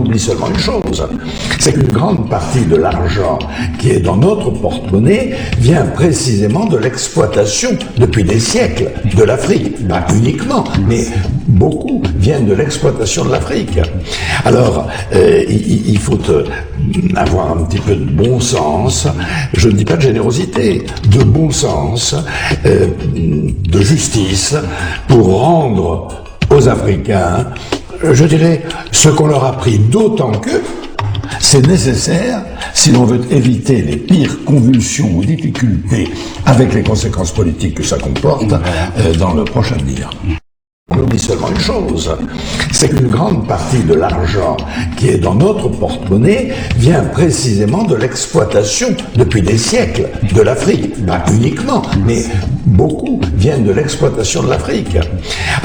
oublie seulement une chose, c'est qu'une grande partie de l'argent qui est dans notre porte-monnaie vient précisément de l'exploitation depuis des siècles de l'Afrique. Pas uniquement, mais beaucoup viennent de l'exploitation de l'Afrique. Alors, il faut avoir un petit peu de bon sens, je ne dis pas de générosité, de bon sens, de justice, pour rendre aux Africains, je dirais, ce qu'on leur a pris, d'autant que c'est nécessaire si l'on veut éviter les pires convulsions ou difficultés avec les conséquences politiques que ça comporte dans le proche avenir. On oublie seulement une chose, c'est qu'une grande partie de l'argent qui est dans notre porte-monnaie vient précisément de l'exploitation depuis des siècles de l'Afrique. Pas uniquement, mais beaucoup viennent de l'exploitation de l'Afrique.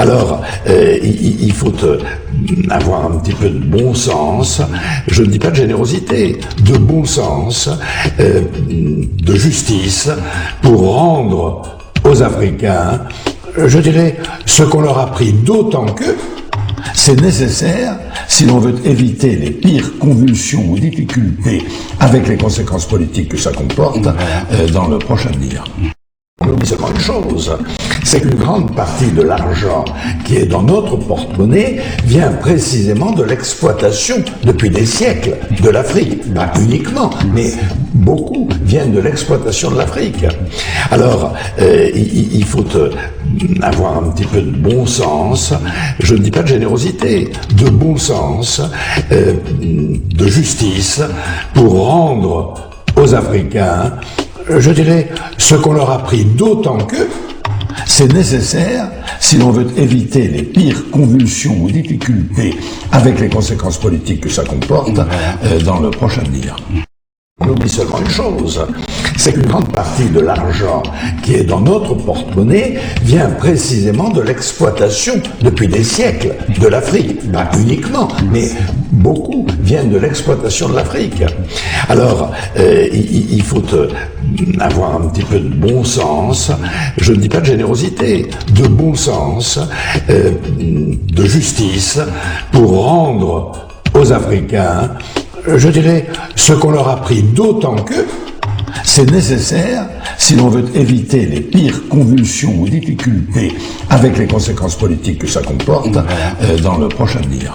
Alors, il faut avoir un petit peu de bon sens, je ne dis pas de générosité, de bon sens, de justice, pour rendre aux Africains, je dirais, ce qu'on leur a pris, d'autant que c'est nécessaire si l'on veut éviter les pires convulsions ou difficultés avec les conséquences politiques que ça comporte dans le proche avenir. On oublie seulement une chose, c'est qu'une grande partie de l'argent qui est dans notre porte-monnaie vient précisément de l'exploitation depuis des siècles de l'Afrique. Pas uniquement, mais beaucoup viennent de l'exploitation de l'Afrique. Alors, il faut avoir un petit peu de bon sens, je ne dis pas de générosité, de bon sens, de justice, pour rendre aux Africains, je dirais, ce qu'on leur a pris, d'autant que c'est nécessaire si l'on veut éviter les pires convulsions ou difficultés avec les conséquences politiques que ça comporte dans le proche avenir. On oublie seulement une chose, c'est qu'une grande partie de l'argent qui est dans notre porte-monnaie vient précisément de l'exploitation depuis des siècles de l'Afrique. Pas uniquement, mais beaucoup viennent de l'exploitation de l'Afrique. Alors, il faut avoir un petit peu de bon sens, je ne dis pas de générosité, de bon sens, de justice, pour rendre aux Africains, je dirais, ce qu'on leur a pris, d'autant que c'est nécessaire si l'on veut éviter les pires convulsions ou difficultés avec les conséquences politiques que ça comporte dans le proche avenir.